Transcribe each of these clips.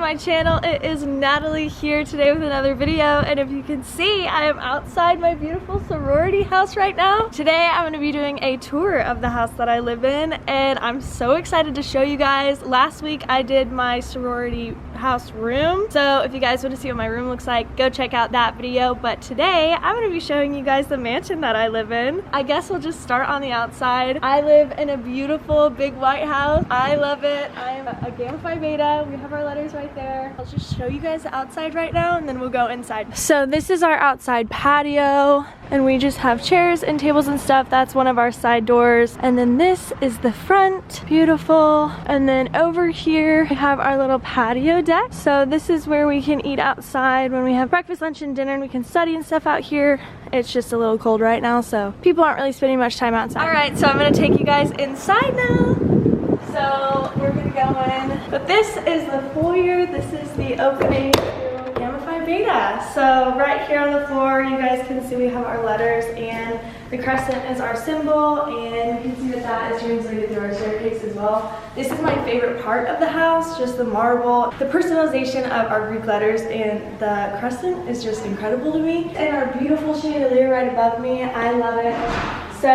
my channel. It is Natalie here today with another video, and if you can see, I am outside my beautiful sorority house right now. Today I'm going to be doing a tour of the house that I live in, and I'm so excited to show you guys. Last week I did my sorority house room, so if you guys want to see what my room looks like, go check out that video. But today I'm going to be showing you guys the mansion that I live in. I guess we'll just start on the outside. I live in a beautiful big white house. I love it. I'm a Gamma Phi Beta. We have our letters right there. I'll just show you guys the outside right now and then we'll go inside. So this is our outside patio, and we just have chairs and tables and stuff. That's one of our side doors. And then this is the front. Beautiful. And then over here we have our little patio deck. So this is where we can eat outside when we have breakfast, lunch, and dinner, and we can study and stuff out here. It's just a little cold right now, so people aren't really spending much time outside. All right, so I'm gonna take you guys inside now. So we're gonna go in. But this is the foyer. This is the opening to Gamma Phi Beta. So right here on the floor, you guys can see we have our letters, and the crescent is our symbol, and you can see that that is translated through our staircase as well. This is my favorite part of the house, just the marble. The personalization of our Greek letters and the crescent is just incredible to me. And our beautiful chandelier right above me, I love it. So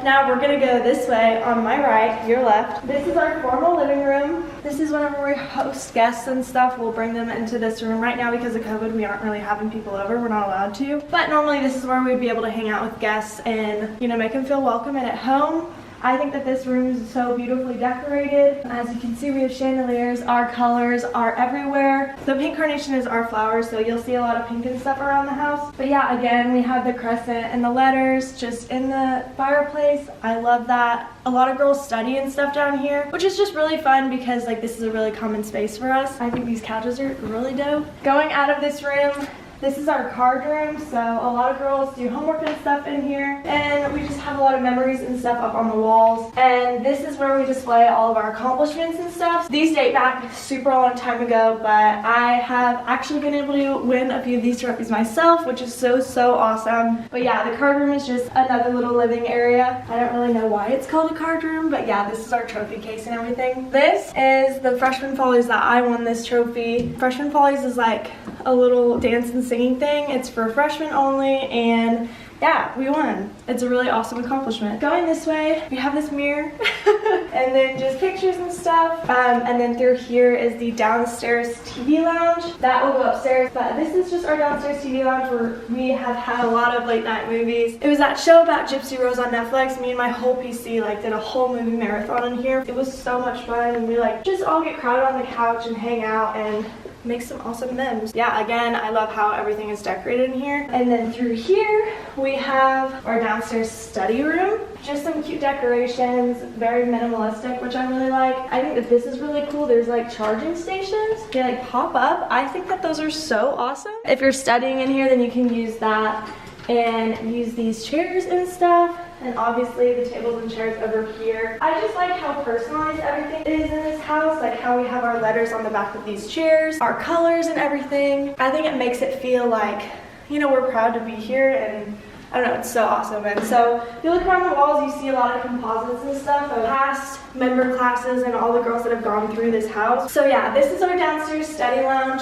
now we're gonna go this way on my right, your left. This is our formal living room. This is whenever we host guests and stuff, we'll bring them into this room. Right now, because of COVID, we aren't really having people over. We're not allowed to. But normally this is where we'd be able to hang out with guests and, you know, make them feel welcome and at home. I think that this room is so beautifully decorated. As you can see, we have chandeliers. Our colors are everywhere. The pink carnation is our flower, so you'll see a lot of pink and stuff around the house. But yeah, again, we have the crescent and the letters just in the fireplace. I love that. A lot of girls study and stuff down here, which is just really fun because like this is a really common space for us. I think these couches are really dope. Going out of this room, this is our card room, so a lot of girls do homework and stuff in here, and we just have a lot of memories and stuff up on the walls. And this is where we display all of our accomplishments and stuff. These date back super long time ago, but I have actually been able to win a few of these trophies myself, which is so awesome. But yeah, the card room is just another little living area. I don't really know why it's called a card room, but yeah, this is our trophy case and everything. This is the Freshman Follies that I won this trophy. Freshman Follies is like a little dance and singing thing. It's for freshmen only, and yeah, we won. It's a really awesome accomplishment. Going this way, we have this mirror and then just pictures and stuff. And then through here is the downstairs TV lounge. That will go upstairs, but this is just our downstairs TV lounge where we have had a lot of late night movies. It was that show about Gypsy Rose on Netflix. Me and my whole PC like did a whole movie marathon in here. It was so much fun, and we like just all get crowded on the couch and hang out and make some awesome memes. Yeah, again, I love how everything is decorated in here. And then through here, we have our downstairs study room. Just some cute decorations, very minimalistic, which I really like. I think that this is really cool. There's like charging stations. They like pop up. I think that those are so awesome. If you're studying in here, then you can use that and use these chairs and stuff. And obviously the tables and chairs over here. I just like how personalized everything is in this house, like how we have our letters on the back of these chairs, our colors and everything. I think it makes it feel like, you know, we're proud to be here, and I don't know, it's so awesome. And so if you look around the walls, you see a lot of composites and stuff of past member classes and all the girls that have gone through this house. So yeah, this is our downstairs study lounge.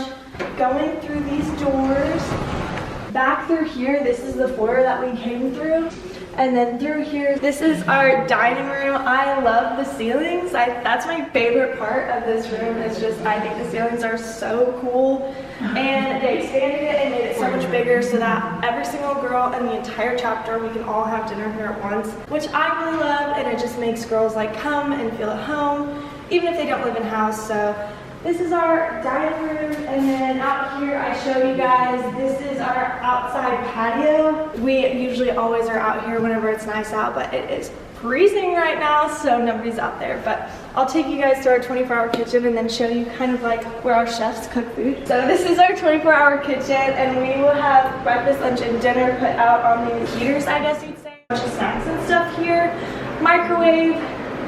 Going through these doors, back through here, this is the foyer that we came through. And then through here, this is our dining room. I love the ceilings. That's my favorite part of this room, is just I think the ceilings are so cool. And they expanded it and made it so much bigger so that every single girl in the entire chapter, we can all have dinner here at once, which I really love, and it just makes girls like come and feel at home, even if they don't live in house. So this is our dining room, and then out here I show you guys, this is our outside patio. We usually always are out here whenever it's nice out, but it is freezing right now, so nobody's out there. But I'll take you guys to our 24-hour kitchen and then show you kind of like where our chefs cook food. So this is our 24-hour kitchen, and we will have breakfast, lunch, and dinner put out on these heaters, I guess you'd say. A bunch of snacks and stuff here, microwave,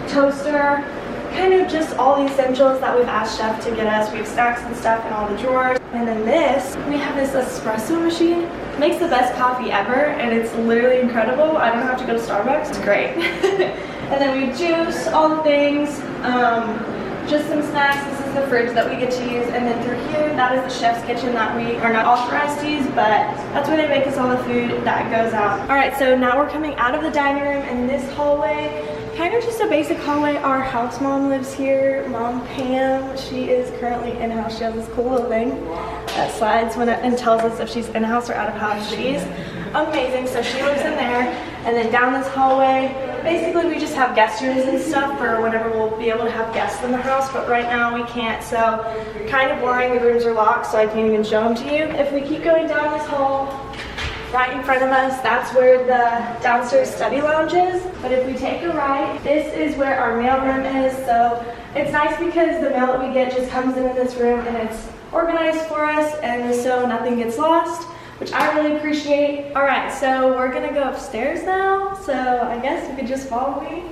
toaster, kind of just all the essentials that we've asked chef to get us. We have snacks and stuff in all the drawers. And then this, we have this espresso machine. It makes the best coffee ever, and it's literally incredible. I don't have to go to Starbucks. It's great. And then we juice, all the things, just some snacks. This is the fridge that we get to use, and then through here, that is the chef's kitchen that we are not authorized to use, but that's where they make us all the food that goes out. All right, so now we're coming out of the dining room, and this hallway, kind of just a basic hallway. Our house mom lives here, Mom Pam. She is currently in-house. She has this cool little thing that slides and tells us if she's in-house or out-of-house. She's amazing. So she lives in there, and then down this hallway, basically we just have guest rooms and stuff for whenever we'll be able to have guests in the house, but right now we can't, so kind of boring. The rooms are locked, so I can't even show them to you. If we keep going down this hall, right in front of us, that's where the downstairs study lounge is. But if we take a right, this is where our mail room is. So it's nice because the mail that we get just comes in this room and it's organized for us, and so nothing gets lost, which I really appreciate. All right, so we're gonna go upstairs now. So I guess you could just follow me.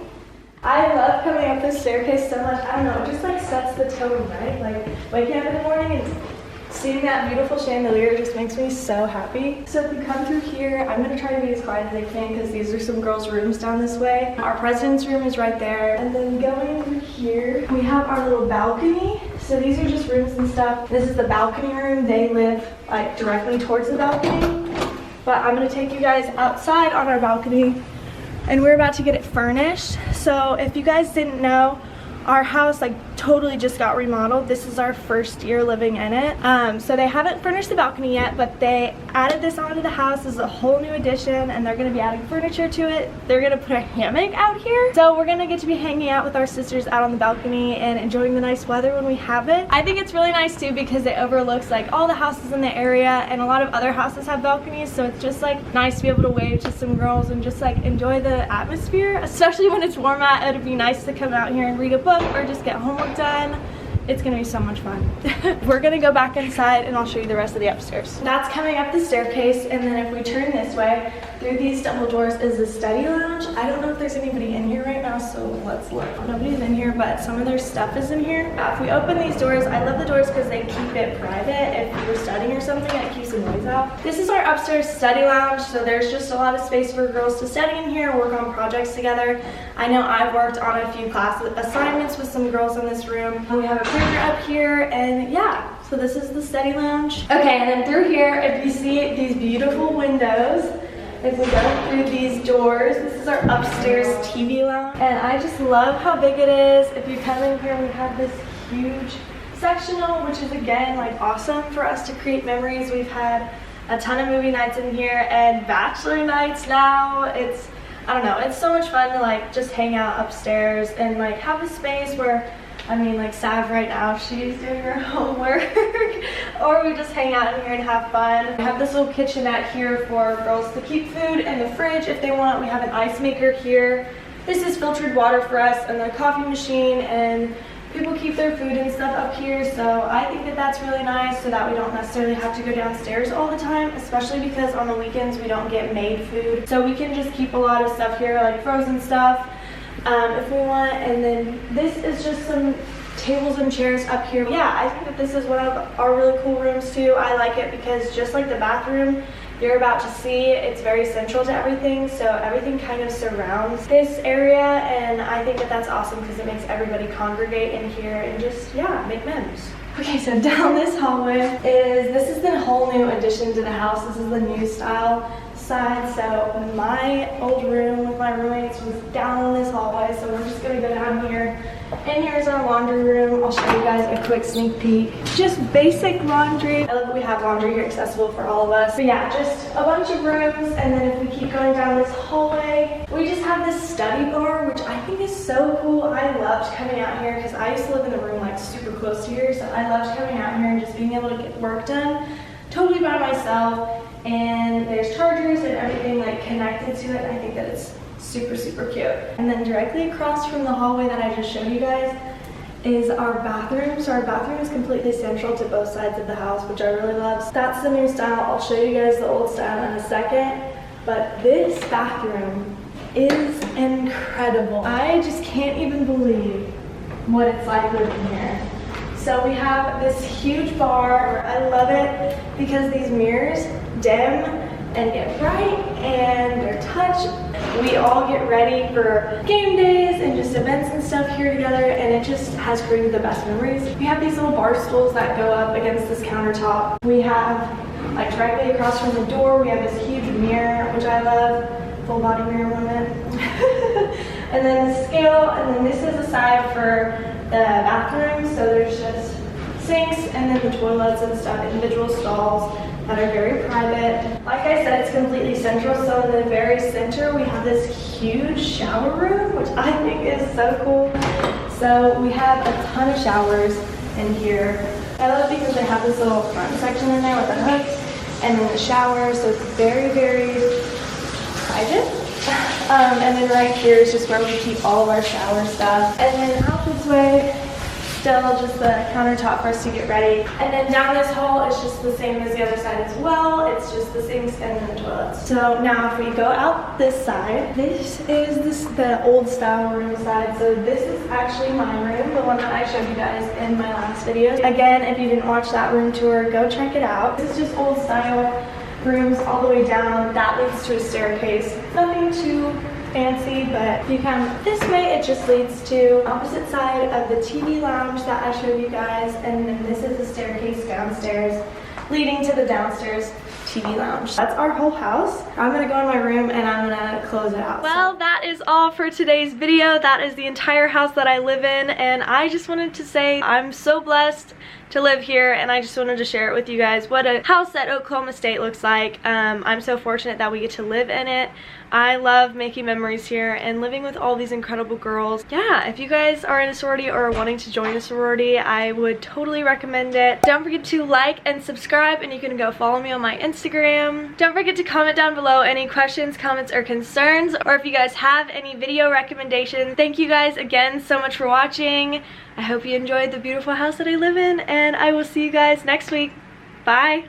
I love coming up this staircase so much. I don't know, it just like sets the tone, right? Like waking up in the morning and seeing that beautiful chandelier just makes me so happy. So if you come through here, I'm gonna try to be as quiet as I can because these are some girls' rooms down this way. Our president's room is right there. And then going over here, we have our little balcony. So these are just rooms and stuff. This is the balcony room. They live like directly towards the balcony. But I'm gonna take you guys outside on our balcony, and we're about to get it furnished. So if you guys didn't know, our house like totally just got remodeled. This is our first year living in it. So they haven't furnished the balcony yet, but they added this onto the house as a whole new addition, and they're gonna be adding furniture to it. They're gonna put a hammock out here. So we're gonna get to be hanging out with our sisters out on the balcony and enjoying the nice weather when we have it. I think it's really nice too because it overlooks like all the houses in the area, and a lot of other houses have balconies. So it's just like nice to be able to wave to some girls and just like enjoy the atmosphere, especially when it's warm out. It'd be nice to come out here and read a book or just get homework done. It's gonna be so much fun. We're gonna go back inside and I'll show you the rest of the upstairs. That's coming up the staircase, and then if we turn this way, through these double doors is the study lounge. I don't know if there's anybody in here right now, so let's look. Nobody's in here, but some of their stuff is in here. If we open these doors, I love the doors because they keep it private. If you're studying or something, it keeps the noise out. This is our upstairs study lounge, so there's just a lot of space for girls to study in here and work on projects together. I know I've worked on a few class assignments with some girls in this room. We have a printer up here, and yeah, so this is the study lounge. Okay, and then through here, if you see these beautiful windows, if we go through these doors, this is our upstairs TV lounge, and I just love how big it is. If you come in here, we have this huge sectional, which is again like awesome for us to create memories. We've had a ton of movie nights in here and bachelor nights now. I don't know, it's so much fun to like just hang out upstairs and like have a space where, I mean, like Sav right now, she's doing her homework, or we just hang out in here and have fun. We have this little kitchenette here for girls to keep food in the fridge if they want. We have an ice maker here. This is filtered water for us, and the coffee machine, and people keep their food and stuff up here. So I think that that's really nice so that we don't necessarily have to go downstairs all the time, especially because on the weekends we don't get made food. So we can just keep a lot of stuff here, like frozen stuff, if we want. And then this is just some tables and chairs up here. Yeah, I think that this is one of our really cool rooms too. I like it because just like the bathroom you're about to see, it's very central to everything, so everything kind of surrounds this area, and I think that that's awesome because it makes everybody congregate in here and just, yeah, make memories. Okay, so down this hallway this is the whole new addition to the house. This is the new style side. So my old room with my roommates was down this hallway, so we're just gonna go down here. And here's our laundry room. I'll show you guys a quick sneak peek. Just basic laundry. I love that we have laundry here accessible for all of us. But yeah, just a bunch of rooms, and then if we keep going down this hallway, we just have this study bar, which I think is so cool. I loved coming out here because I used to live in a room like super close to here, so I loved coming out here and just being able to get work done totally by myself. And there's chargers and everything like connected to it. I think that it's super, super cute. And then directly across from the hallway that I just showed you guys is our bathroom. So our bathroom is completely central to both sides of the house, which I really love. So that's the new style. I'll show you guys the old style in a second. But this bathroom is incredible. I just can't even believe what it's like living here. So we have this huge bar. I love it because these mirrors dim and get bright and they're touch. We all get ready for game days and just events and stuff here together, and it just has created the best memories. We have these little bar stools that go up against this countertop. We have, like, directly across from the door, we have this huge mirror, which I love, full body mirror moment. And then the scale, and then this is a side for the bathroom, so there's just sinks and then the toilets and stuff, individual stalls that are very private. Like I said, it's completely central, so in the very center we have this huge shower room, which I think is so cool. So we have a ton of showers in here. I love it because they have this little front section in there with the hooks and then the shower, so it's very, very private. And then right here is just where we keep all of our shower stuff. And then out this way, still just the countertop for us to get ready. And then down this hall is just the same as the other side as well. It's just the sinks and then the toilets. So now if we go out this side, this is the old style room side. So this is actually my room, the one that I showed you guys in my last video. Again, if you didn't watch that room tour, go check it out. This is just old style rooms all the way down. That leads to a staircase. Nothing too fancy, but if you come this way, it just leads to opposite side of the TV lounge that I showed you guys, and then this is the staircase downstairs leading to the downstairs TV lounge. That's our whole house. I'm gonna go in my room and I'm gonna close it out. Well, that is all for today's video. That is the entire house that I live in, and I just wanted to say I'm so blessed to live here, and I just wanted to share it with you guys what a house at Oklahoma State looks like. I'm so fortunate that we get to live in it. I love making memories here and living with all these incredible girls. Yeah, if you guys are in a sorority or wanting to join a sorority, I would totally recommend it. Don't forget to like and subscribe, and you can go follow me on my Instagram. Don't forget to comment down below any questions, comments, or concerns, or if you guys have any video recommendations. Thank you guys again so much for watching. I hope you enjoyed the beautiful house that I live in, and I will see you guys next week. Bye!